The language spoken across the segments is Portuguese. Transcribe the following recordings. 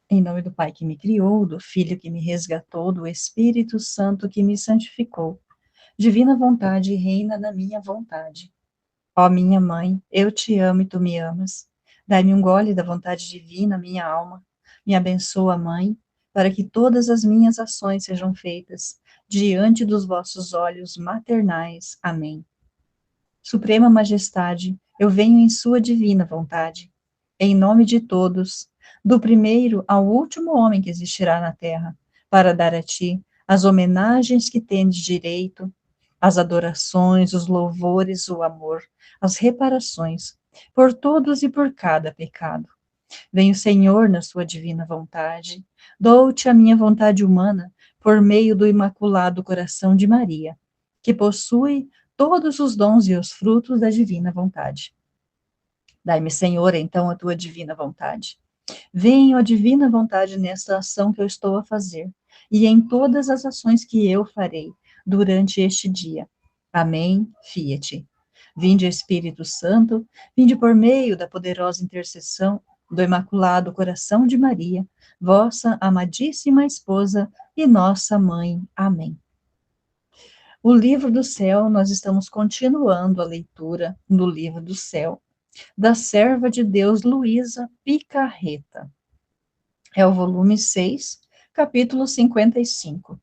Em nome do Pai que me criou, do Filho que me resgatou, do Espírito Santo que me santificou. Divina vontade reina na minha vontade. Ó minha mãe, eu te amo e tu me amas. Dai-me um gole da vontade divina, minha alma. Me abençoa, mãe, para que todas as minhas ações sejam feitas diante dos vossos olhos maternais. Amém. Suprema Majestade, eu venho em sua divina vontade, em nome de todos, do primeiro ao último homem que existirá na terra, para dar a ti as homenagens que tendes direito, as adorações, os louvores, o amor, as reparações, por todos e por cada pecado. Venho, Senhor, na sua divina vontade, dou-te a minha vontade humana, por meio do Imaculado Coração de Maria, que possui todos os dons e os frutos da divina vontade. Dai-me, Senhor, então, a tua divina vontade. Venho a divina vontade nesta ação que eu estou a fazer, e em todas as ações que eu farei durante este dia. Amém. Fiat. Vinde, Espírito Santo, vinde por meio da poderosa intercessão do Imaculado Coração de Maria, vossa amadíssima esposa e nossa mãe. Amém. O livro do céu, nós estamos continuando a leitura no livro do céu, da serva de Deus Luísa Picarreta. É o volume 6, capítulo 55,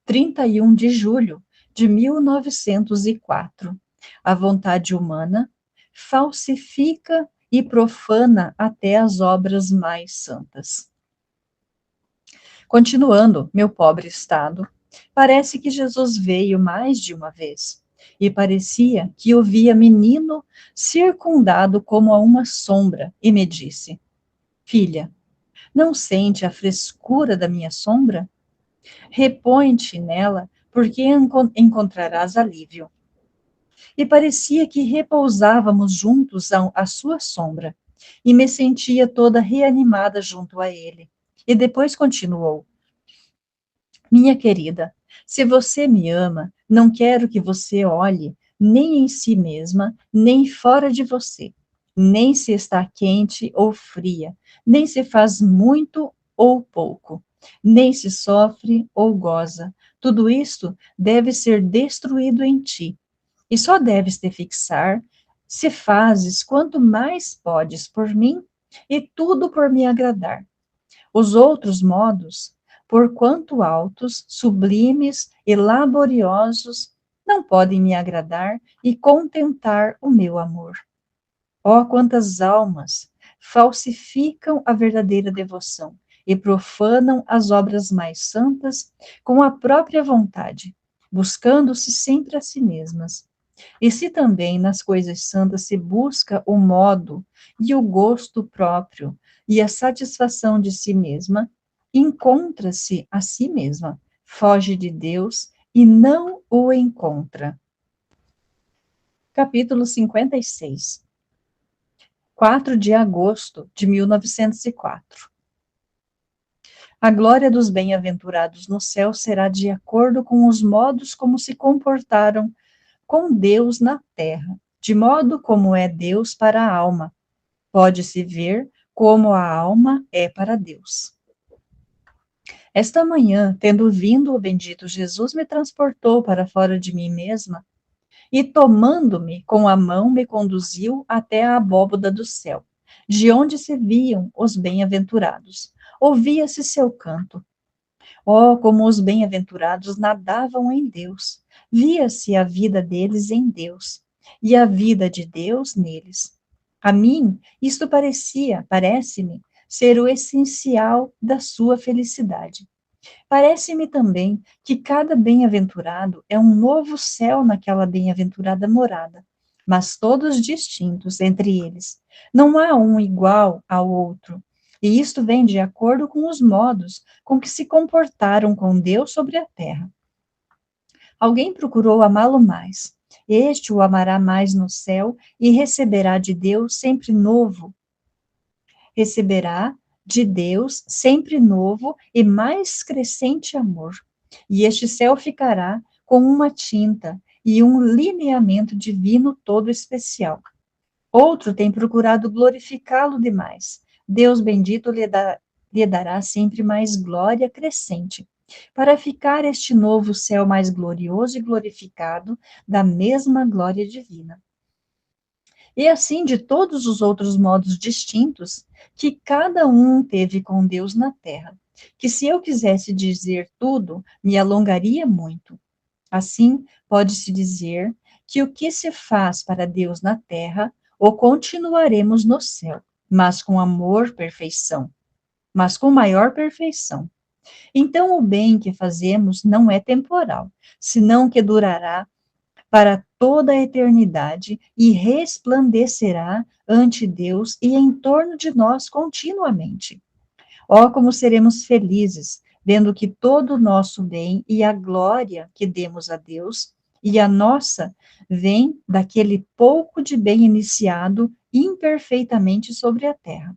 31 de julho de 1904. A vontade humana falsifica e profana até as obras mais santas. Continuando, meu pobre estado, parece que Jesus veio mais de uma vez, e parecia que o via menino circundado como a uma sombra, e me disse: Filha, não sente a frescura da minha sombra? Repõe-te nela, porque encontrarás alívio. E parecia que repousávamos juntos à sua sombra, e me sentia toda reanimada junto a ele. E depois continuou: Minha querida, se você me ama, não quero que você olhe nem em si mesma, nem fora de você, nem se está quente ou fria, nem se faz muito ou pouco, nem se sofre ou goza. Tudo isto deve ser destruído em ti, e só deves te fixar se fazes quanto mais podes por mim, e tudo por me agradar. Os outros modos, porquanto altos, sublimes e laboriosos, não podem me agradar e contentar o meu amor. Oh, quantas almas falsificam a verdadeira devoção e profanam as obras mais santas com a própria vontade, buscando-se sempre a si mesmas. E se também nas coisas santas se busca o modo e o gosto próprio e a satisfação de si mesma, encontra-se a si mesma, foge de Deus e não o encontra. Capítulo 56. 4 de agosto de 1904. A glória dos bem-aventurados no céu será de acordo com os modos como se comportaram com Deus na terra, de modo como é Deus para a alma. Pode-se ver como a alma é para Deus. Esta manhã, tendo vindo o bendito Jesus, me transportou para fora de mim mesma e, tomando-me com a mão, me conduziu até a abóboda do céu, de onde se viam os bem-aventurados. Ouvia-se seu canto. Oh, como os bem-aventurados nadavam em Deus! Via-se a vida deles em Deus, e a vida de Deus neles. A mim, isto parece-me, ser o essencial da sua felicidade. Parece-me também que cada bem-aventurado é um novo céu naquela bem-aventurada morada, mas todos distintos entre eles. Não há um igual ao outro, e isto vem de acordo com os modos com que se comportaram com Deus sobre a terra. Alguém procurou amá-lo mais, este o amará mais no céu e receberá de Deus sempre novo e mais crescente amor. E este céu ficará com uma tinta e um lineamento divino todo especial. Outro tem procurado glorificá-lo demais. Deus bendito lhe dará sempre mais glória crescente, para ficar este novo céu mais glorioso e glorificado da mesma glória divina. E assim de todos os outros modos distintos que cada um teve com Deus na terra, que se eu quisesse dizer tudo, me alongaria muito. Assim, pode-se dizer que o que se faz para Deus na terra, o continuaremos no céu, mas com amor, perfeição, mas com maior perfeição. Então, o bem que fazemos não é temporal, senão que durará para toda a eternidade e resplandecerá ante Deus e em torno de nós continuamente. Ó, como seremos felizes, vendo que todo o nosso bem e a glória que demos a Deus e a nossa vem daquele pouco de bem iniciado imperfeitamente sobre a terra.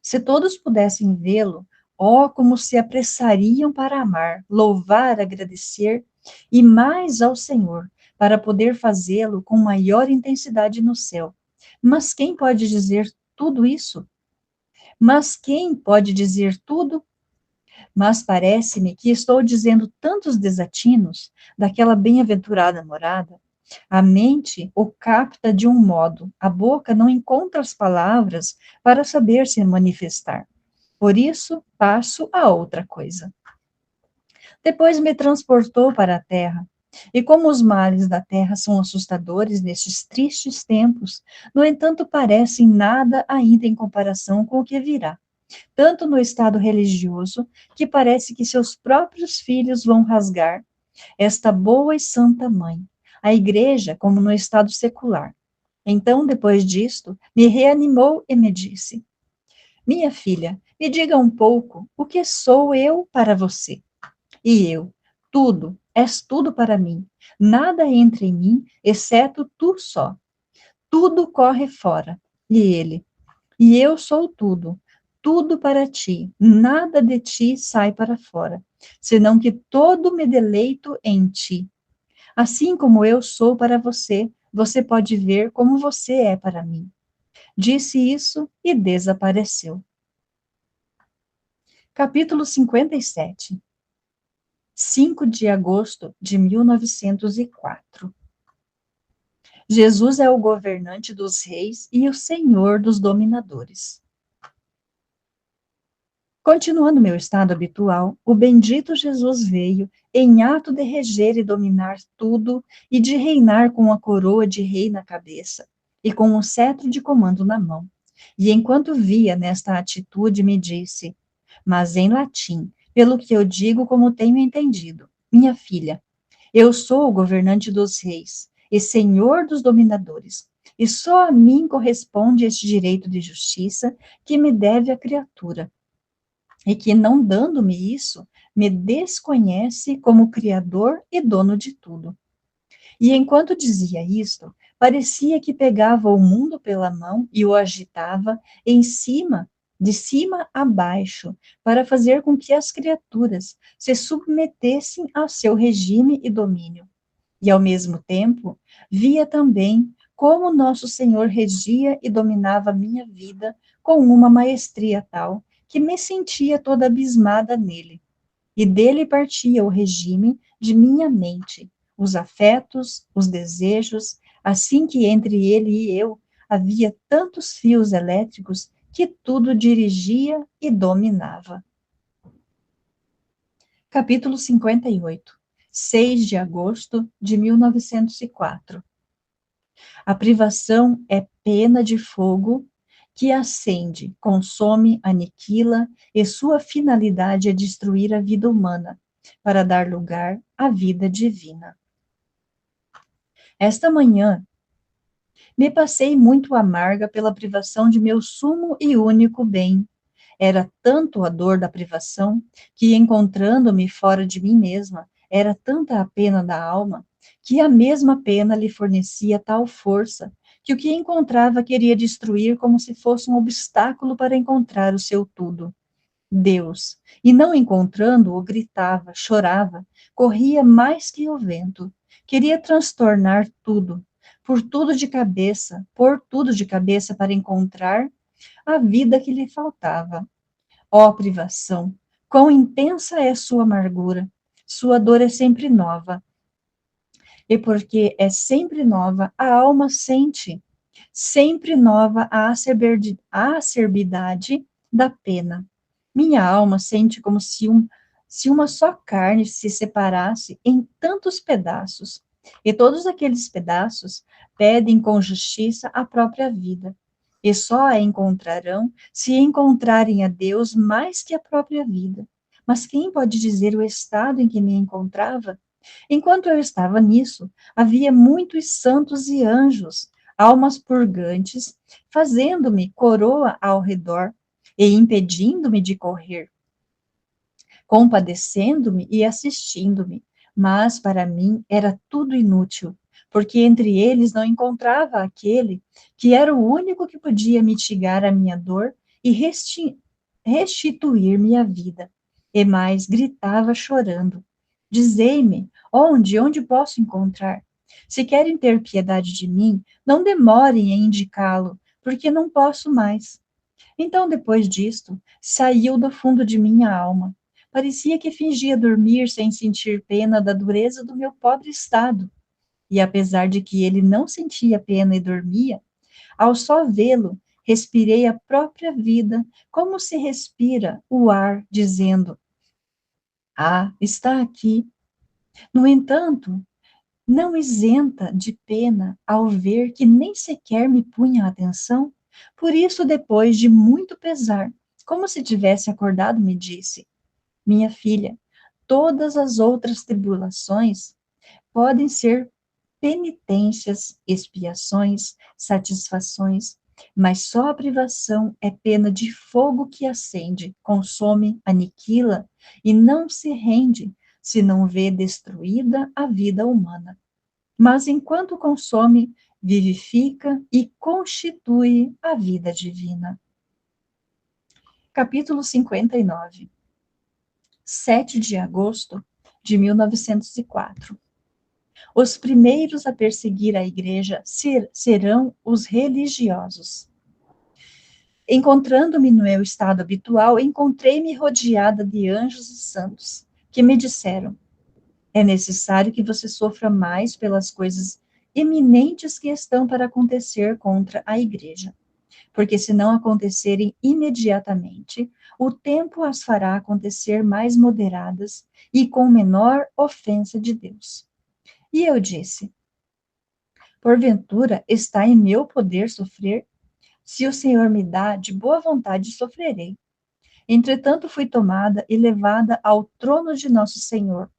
Se todos pudessem vê-lo, ó, como se apressariam para amar, louvar, agradecer e mais ao Senhor, para poder fazê-lo com maior intensidade no céu. Mas quem pode dizer tudo isso? Mas quem pode dizer tudo? Mas parece-me que estou dizendo tantos desatinos daquela bem-aventurada morada. A mente o capta de um modo, a boca não encontra as palavras para saber se manifestar. Por isso, passo a outra coisa. Depois me transportou para a terra. E como os males da terra são assustadores nestes tristes tempos, no entanto, parecem nada ainda em comparação com o que virá tanto no estado religioso, que parece que seus próprios filhos vão rasgar esta boa e santa mãe, a igreja, como no estado secular. Então, depois disto, me reanimou e me disse: Minha filha, me diga um pouco o que sou eu para você. E eu: tudo, és tudo para mim. Nada entra em mim, exceto tu só. Tudo corre fora. E ele: e eu sou tudo, tudo para ti, nada de ti sai para fora, senão que todo me deleito em ti. Assim como eu sou para você, você pode ver como você é para mim. Disse isso e desapareceu. Capítulo 57. 5 de agosto de 1904. Jesus é o governante dos reis e o senhor dos dominadores. Continuando meu estado habitual, o bendito Jesus veio, em ato de reger e dominar tudo, e de reinar com a coroa de rei na cabeça, e com o cetro de comando na mão. E enquanto via nesta atitude, me disse, mas em latim, pelo que eu digo como tenho entendido, minha filha, eu sou o governante dos reis, e senhor dos dominadores, e só a mim corresponde este direito de justiça que me deve a criatura e que, não dando-me isso, me desconhece como Criador e dono de tudo. E enquanto dizia isto, parecia que pegava o mundo pela mão e o agitava de cima a baixo, para fazer com que as criaturas se submetessem ao seu regime e domínio. E, ao mesmo tempo, via também como nosso Senhor regia e dominava minha vida com uma maestria tal que me sentia toda abismada nele. E dele partia o regime de minha mente, os afetos, os desejos, assim que entre ele e eu havia tantos fios elétricos que tudo dirigia e dominava. Capítulo 58. 6 de agosto de 1904. A privação é pena de fogo que acende, consome, aniquila, e sua finalidade é destruir a vida humana, para dar lugar à vida divina. Esta manhã, me passei muito amarga pela privação de meu sumo e único bem. Era tanto a dor da privação, que, encontrando-me fora de mim mesma, era tanta a pena da alma, que a mesma pena lhe fornecia tal força, que o que encontrava queria destruir como se fosse um obstáculo para encontrar o seu tudo. Deus, e não encontrando-o, gritava, chorava, corria mais que o vento, queria transtornar tudo, pôr tudo de cabeça para encontrar a vida que lhe faltava. Ó privação, quão intensa é sua amargura, sua dor é sempre nova. E porque é sempre nova, a alma sente, sempre nova a acerbidade da pena. Minha alma sente como se uma só carne se separasse em tantos pedaços, e todos aqueles pedaços pedem com justiça a própria vida, e só a encontrarão se encontrarem a Deus mais que a própria vida. Mas quem pode dizer o estado em que me encontrava? Enquanto eu estava nisso, havia muitos santos e anjos, almas purgantes, fazendo-me coroa ao redor e impedindo-me de correr, compadecendo-me e assistindo-me. Mas para mim era tudo inútil, porque entre eles não encontrava aquele que era o único que podia mitigar a minha dor e restituir-me a vida. E mais gritava chorando: Dizei-me, onde posso encontrar? Se querem ter piedade de mim, não demorem em indicá-lo, porque não posso mais. Então, depois disto, saiu do fundo de minha alma. Parecia que fingia dormir sem sentir pena da dureza do meu pobre estado. E apesar de que ele não sentia pena e dormia, ao só vê-lo, respirei a própria vida, como se respira o ar, dizendo: Ah, está aqui. No entanto, não isenta de pena ao ver que nem sequer me punha atenção. Por isso, depois de muito pesar, como se tivesse acordado, me disse: Minha filha, todas as outras tribulações podem ser penitências, expiações, satisfações, mas só a privação é pena de fogo que acende, consome, aniquila e não se rende se não vê destruída a vida humana. Mas enquanto consome, vivifica e constitui a vida divina. Capítulo 59. 7 de agosto de 1904. Os primeiros a perseguir a igreja serão os religiosos. Encontrando-me no meu estado habitual, encontrei-me rodeada de anjos e santos, que me disseram: é necessário que você sofra mais pelas coisas eminentes que estão para acontecer contra a igreja, porque se não acontecerem imediatamente, o tempo as fará acontecer mais moderadas e com menor ofensa de Deus. E eu disse: porventura está em meu poder sofrer? Se o Senhor me dá, de boa vontade sofrerei. Entretanto, fui tomada e levada ao trono de nosso Senhor,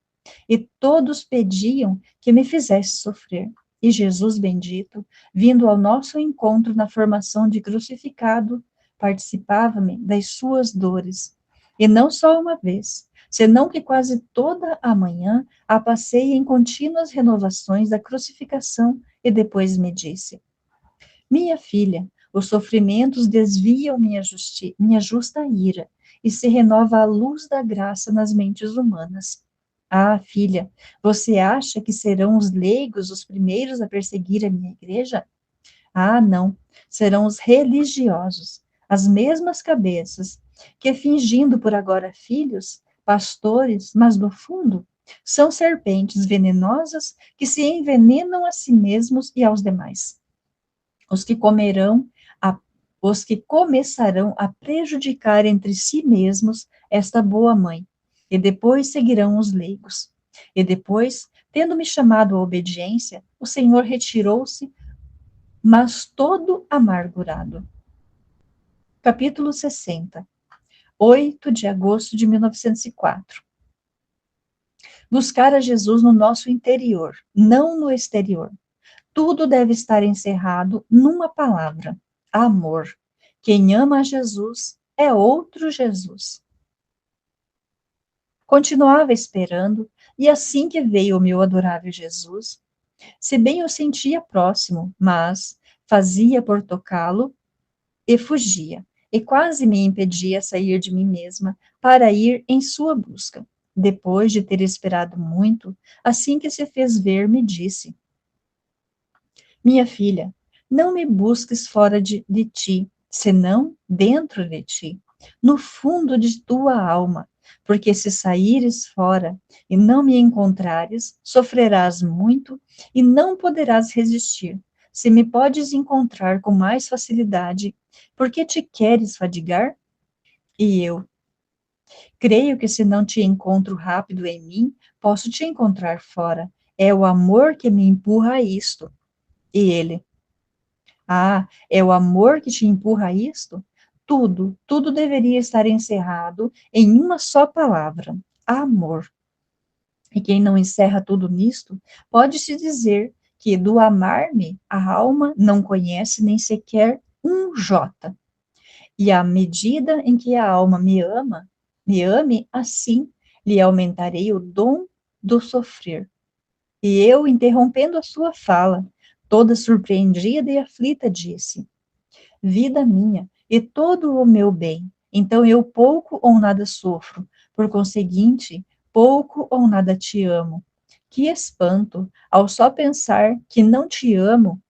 e todos pediam que me fizesse sofrer. E Jesus bendito, vindo ao nosso encontro na formação de crucificado, participava-me das suas dores. E não só uma vez, senão que quase toda a manhã a passei em contínuas renovações da crucificação, e depois me disse: minha filha, os sofrimentos desviam minha justa ira, e se renova a luz da graça nas mentes humanas. Ah, filha, você acha que serão os leigos os primeiros a perseguir a minha igreja? Ah, não, serão os religiosos, as mesmas cabeças, que fingindo por agora filhos, pastores, mas no fundo, são serpentes venenosas que se envenenam a si mesmos e aos demais. Os que comerão, a, os que começarão a prejudicar entre si mesmos esta boa mãe, e depois seguirão os leigos. E depois, tendo me chamado à obediência, o Senhor retirou-se, mas todo amargurado. Capítulo 60. 8 de agosto de 1904. Buscar a Jesus no nosso interior, não no exterior. Tudo deve estar encerrado numa palavra: amor. Quem ama a Jesus é outro Jesus. Continuava esperando, e assim que veio o meu adorável Jesus, se bem eu sentia próximo, mas fazia por tocá-lo e fugia, e quase me impedia sair de mim mesma para ir em sua busca. Depois de ter esperado muito, assim que se fez ver, me disse: minha filha, não me busques fora de ti, senão dentro de ti. no fundo de tua alma, porque se saíres fora e não me encontrares, sofrerás muito e não poderás resistir. Se me podes encontrar com mais facilidade, por que te queres fadigar? E eu, creio que se não te encontro rápido em mim, posso te encontrar fora. É o amor que me empurra a isto. E ele, é o amor que te empurra a isto? Tudo deveria estar encerrado em uma só palavra: amor. E quem não encerra tudo nisto, pode-se dizer que do amar-me, a alma não conhece nem sequer um jota. E à medida em que a alma me ame, assim lhe aumentarei o dom do sofrer. E eu, interrompendo a sua fala, toda surpreendida e aflita, disse: vida minha e todo o meu bem, então eu pouco ou nada sofro, por conseguinte, pouco ou nada te amo. Que espanto, ao só pensar que não te amo,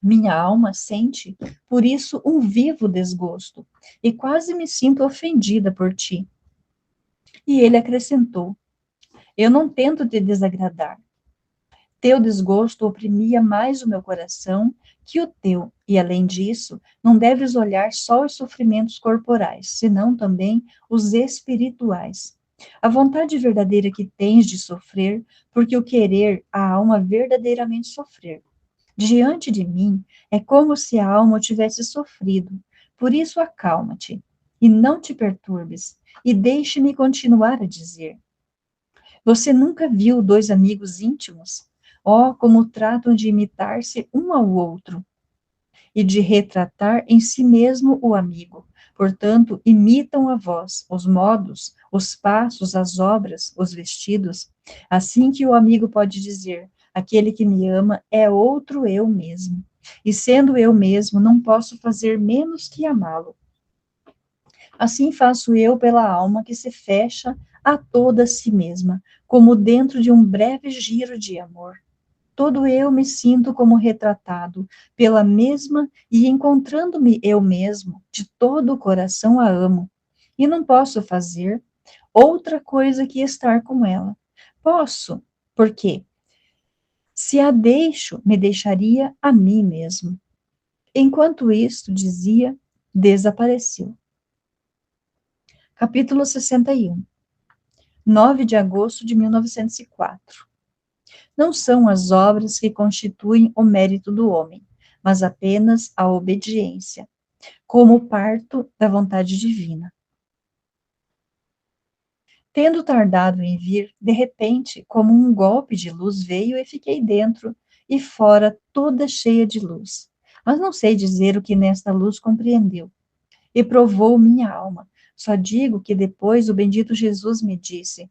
minha alma sente, por isso, um vivo desgosto, e quase me sinto ofendida por ti. E ele acrescentou: eu não tento te desagradar. Teu desgosto oprimia mais o meu coração que o teu, e além disso, não deves olhar só os sofrimentos corporais, senão também os espirituais. A vontade verdadeira que tens de sofrer, porque o querer a alma verdadeiramente sofrer. Diante de mim, é como se a alma tivesse sofrido. Por isso, acalma-te, e não te perturbes, e deixe-me continuar a dizer. Você nunca viu dois amigos íntimos? Oh, como tratam de imitar-se um ao outro e de retratar em si mesmo o amigo. Portanto, imitam a vós os modos, os passos, as obras, os vestidos. Assim que o amigo pode dizer: aquele que me ama é outro eu mesmo. E sendo eu mesmo, não posso fazer menos que amá-lo. Assim faço eu pela alma que se fecha a toda si mesma, como dentro de um breve giro de amor. Todo eu me sinto como retratado pela mesma e encontrando-me eu mesmo, de todo o coração a amo. E não posso fazer outra coisa que estar com ela. Posso, porque se a deixo, me deixaria a mim mesmo. Enquanto isto dizia, desapareceu. Capítulo 61. 9 de agosto de 1904. Não são as obras que constituem o mérito do homem, mas apenas a obediência, como parto da vontade divina. Tendo tardado em vir, de repente, como um golpe de luz veio e fiquei dentro e fora toda cheia de luz. Mas não sei dizer o que nesta luz compreendeu. E provou minha alma. Só digo que depois o bendito Jesus me disse: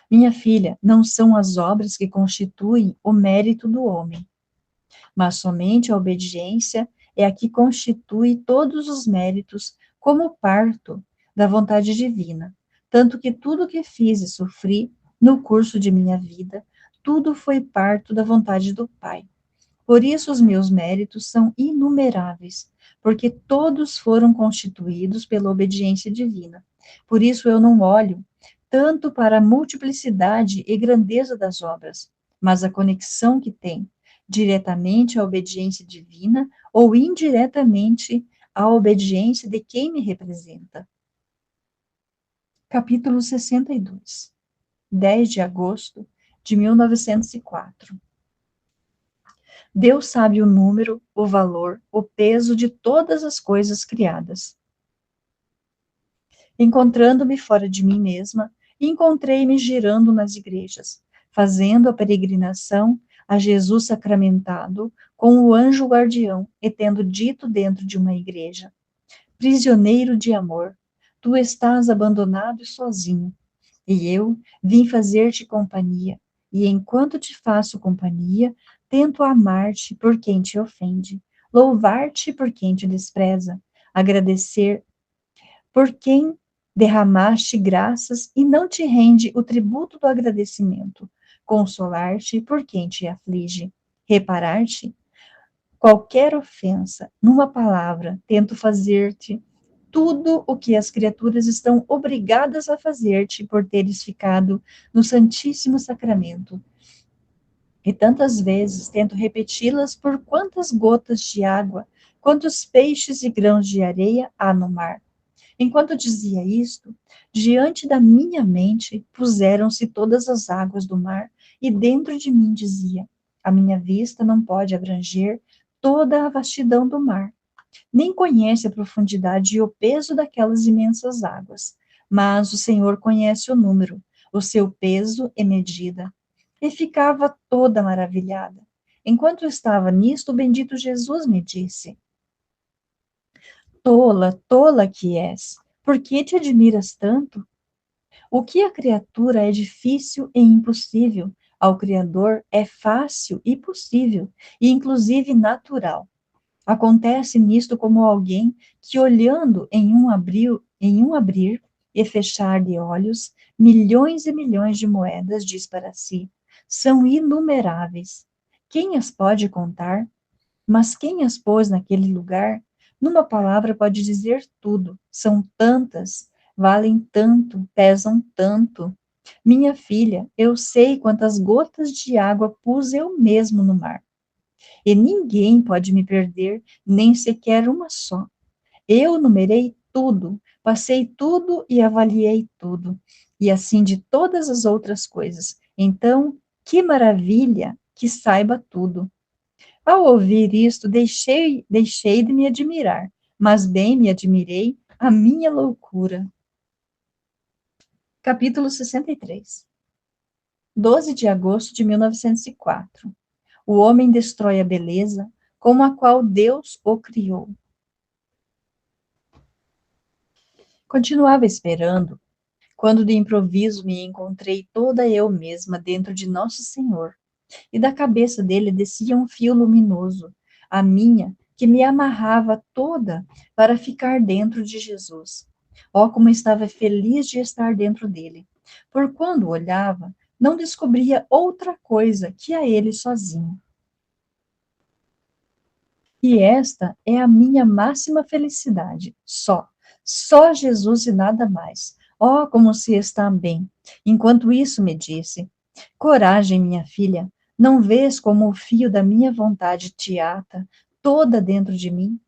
minha filha, não são as obras que constituem o mérito do homem, mas somente a obediência é a que constitui todos os méritos como parto da vontade divina. Tanto que tudo que fiz e sofri no curso de minha vida, tudo foi parto da vontade do Pai. Por isso os meus méritos são inumeráveis, porque todos foram constituídos pela obediência divina. Por isso eu não olho tanto para a multiplicidade e grandeza das obras, mas a conexão que tem diretamente à obediência divina ou indiretamente à obediência de quem me representa. Capítulo 62. 10 de agosto de 1904. Deus sabe o número, o valor, o peso de todas as coisas criadas. Encontrando-me fora de mim mesma, encontrei-me girando nas igrejas, fazendo a peregrinação a Jesus sacramentado com o anjo guardião, e tendo dito dentro de uma igreja: prisioneiro de amor, tu estás abandonado e sozinho, e eu vim fazer-te companhia, e enquanto te faço companhia, tento amar-te por quem te ofende, louvar-te por quem te despreza, agradecer por quem derramaste graças e não te rende o tributo do agradecimento, consolar-te por quem te aflige, reparar-te qualquer ofensa, numa palavra, tento fazer-te tudo o que as criaturas estão obrigadas a fazer-te por teres ficado no Santíssimo Sacramento. E tantas vezes tento repeti-las por quantas gotas de água, quantos peixes e grãos de areia há no mar. Enquanto dizia isto, diante da minha mente puseram-se todas as águas do mar, e dentro de mim dizia: a minha vista não pode abranger toda a vastidão do mar, nem conhece a profundidade e o peso daquelas imensas águas. Mas o Senhor conhece o número, o seu peso e medida. E ficava toda maravilhada. Enquanto eu estava nisto, o bendito Jesus me disse: tola, tola que és, por que te admiras tanto? O que a criatura é difícil e impossível, ao Criador é fácil e possível, e inclusive natural. Acontece nisto como alguém que, olhando em um abrir e fechar de olhos, milhões e milhões de moedas, diz para si: são inumeráveis. Quem as pode contar? Mas quem as pôs naquele lugar? Numa palavra pode dizer tudo. São tantas, valem tanto, pesam tanto. Minha filha, eu sei quantas gotas de água pus eu mesmo no mar. E ninguém pode me perder, nem sequer uma só. Eu numerei tudo, passei tudo e avaliei tudo, e assim de todas as outras coisas. Então, que maravilha que saiba tudo. Ao ouvir isto, deixei de me admirar, mas bem me admirei a minha loucura. Capítulo 63. 12 de agosto de 1904. O homem destrói a beleza com a qual Deus o criou. Continuava esperando, quando de improviso me encontrei toda eu mesma dentro de Nosso Senhor, e da cabeça dele descia um fio luminoso, a minha, que me amarrava toda para ficar dentro de Jesus. Oh, como estava feliz de estar dentro dele! Por quando olhava, não descobria outra coisa que a ele sozinho. E esta é a minha máxima felicidade, só Jesus e nada mais. Oh, como se está bem. Enquanto isso me disse: coragem, minha filha, não vês como o fio da minha vontade te ata toda dentro de mim?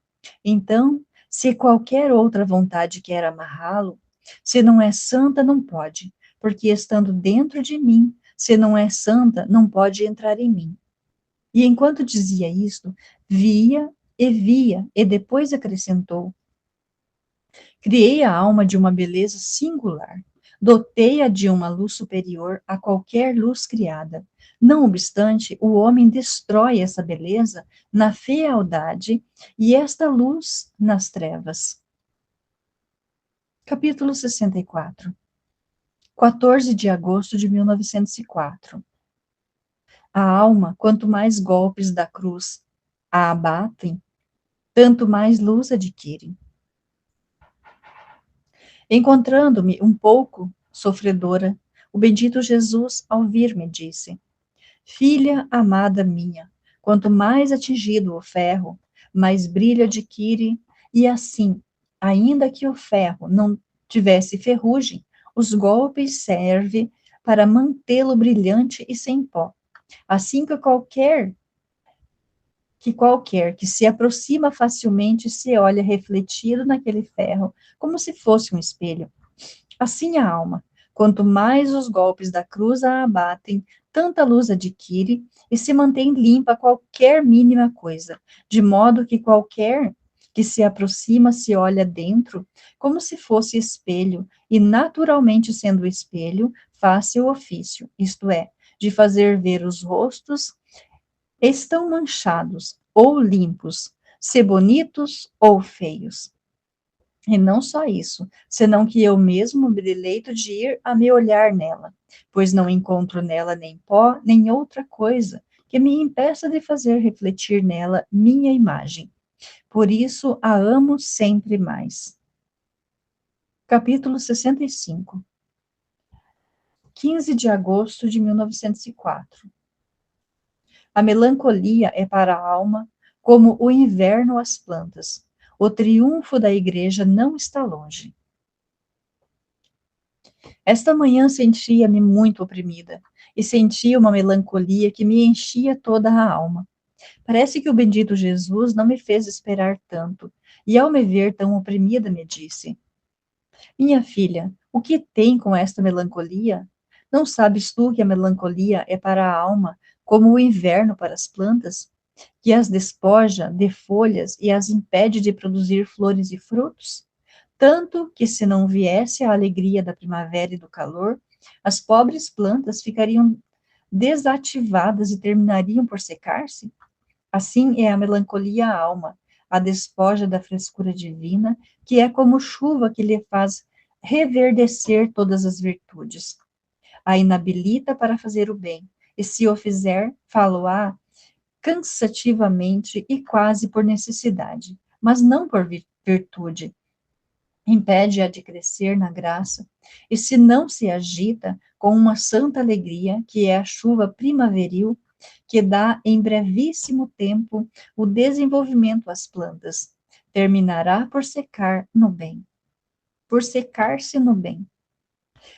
Então, se qualquer outra vontade quer amarrá-lo, se não é santa, não pode, porque estando dentro de mim, se não é santa, não pode entrar em mim. E enquanto dizia isto, via, e depois acrescentou: criei a alma de uma beleza singular, dotei-a de uma luz superior a qualquer luz criada. Não obstante, o homem destrói essa beleza na fealdade e esta luz nas trevas. Capítulo 64. 14 de agosto de 1904. A alma, quanto mais golpes da cruz a abatem, tanto mais luz adquire. Encontrando-me um pouco sofredora, o bendito Jesus, ao vir-me, disse: filha amada minha, quanto mais atingido o ferro, mais brilho adquire, e assim, ainda que o ferro não tivesse ferrugem, os golpes servem para mantê-lo brilhante e sem pó. Assim qualquer que se aproxima facilmente se olha refletido naquele ferro, como se fosse um espelho. Assim a alma, quanto mais os golpes da cruz a abatem, tanta luz adquire e se mantém limpa a qualquer mínima coisa, de modo que qualquer que se aproxima se olha dentro, como se fosse espelho, e naturalmente sendo espelho, faz seu ofício, isto é, de fazer ver os rostos estão manchados ou limpos, se bonitos ou feios. E não só isso, senão que eu mesmo me deleito de ir a me olhar nela, pois não encontro nela nem pó, nem outra coisa que me impeça de fazer refletir nela minha imagem. Por isso a amo sempre mais. Capítulo 65. 15 de agosto de 1904. A melancolia é para a alma como o inverno às plantas. O triunfo da igreja não está longe. Esta manhã sentia-me muito oprimida e sentia uma melancolia que me enchia toda a alma. Parece que o bendito Jesus não me fez esperar tanto, e ao me ver tão oprimida, me disse: Minha filha, o que tem com esta melancolia? Não sabes tu que a melancolia é para a alma como o inverno para as plantas, que as despoja de folhas e as impede de produzir flores e frutos? Tanto que, se não viesse a alegria da primavera e do calor, as pobres plantas ficariam desativadas e terminariam por secar-se? Assim é a melancolia à alma, a despoja da frescura divina, que é como chuva que lhe faz reverdecer todas as virtudes. A inabilita para fazer o bem, e se o fizer, fá-lo-á cansativamente e quase por necessidade, mas não por virtude. Impede-a de crescer na graça, e se não se agita com uma santa alegria, que é a chuva primaveril, que dá em brevíssimo tempo o desenvolvimento às plantas, terminará por secar no bem, por secar-se no bem.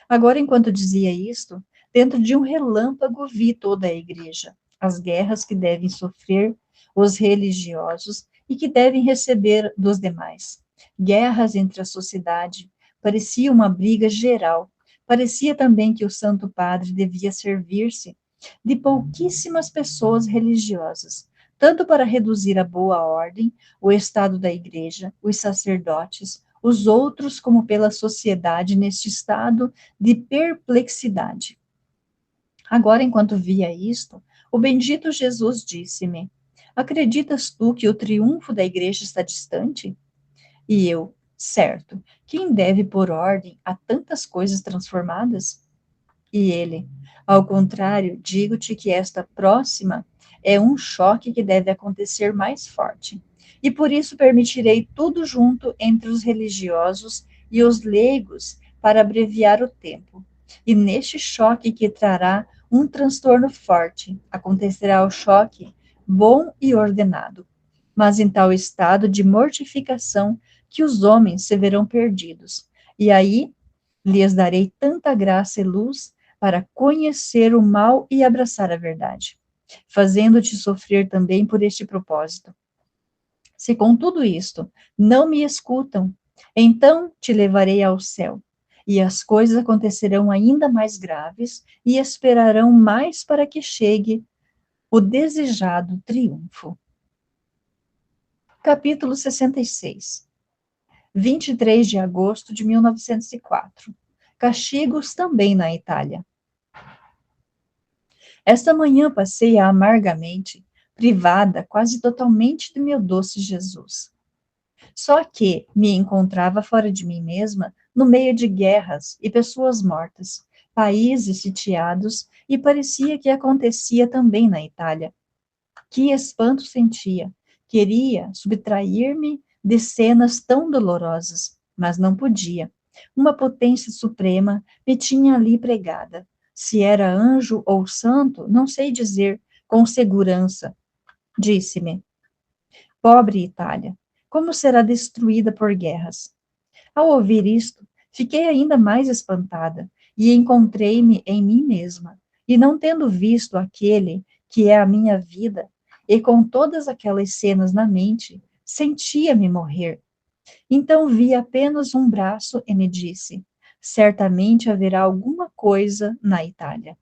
Agora, enquanto dizia isto, dentro de um relâmpago vi toda a igreja, as guerras que devem sofrer os religiosos e que devem receber dos demais. Guerras entre a sociedade, parecia uma briga geral. Parecia também que o Santo Padre devia servir-se de pouquíssimas pessoas religiosas, tanto para reduzir a boa ordem, o estado da igreja, os sacerdotes, os outros, como pela sociedade neste estado de perplexidade. Agora, enquanto via isto, o bendito Jesus disse-me: Acreditas tu que o triunfo da igreja está distante? E eu: Certo, quem deve pôr ordem a tantas coisas transformadas? E ele: Ao contrário, digo-te que esta próxima é um choque que deve acontecer mais forte. E por isso permitirei tudo junto entre os religiosos e os leigos para abreviar o tempo. E neste choque que trará um transtorno forte, acontecerá o choque bom e ordenado. Mas em tal estado de mortificação que os homens se verão perdidos. E aí lhes darei tanta graça e luz para conhecer o mal e abraçar a verdade, fazendo-te sofrer também por este propósito. Se com tudo isto não me escutam, então te levarei ao céu, e as coisas acontecerão ainda mais graves e esperarão mais para que chegue o desejado triunfo. Capítulo 66. 23 de agosto de 1904. Castigos também na Itália. Esta manhã passei amargamente, privada quase totalmente de meu doce Jesus. Só que me encontrava fora de mim mesma, no meio de guerras e pessoas mortas, países sitiados, e parecia que acontecia também na Itália. Que espanto sentia! Queria subtrair-me de cenas tão dolorosas, mas não podia. Uma potência suprema me tinha ali pregada. Se era anjo ou santo, não sei dizer com segurança. Disse-me: Pobre Itália, como será destruída por guerras? Ao ouvir isto, fiquei ainda mais espantada e encontrei-me em mim mesma. E não tendo visto aquele que é a minha vida, e com todas aquelas cenas na mente, sentia-me morrer. Então vi apenas um braço e me disse: Certamente haverá alguma coisa na Itália.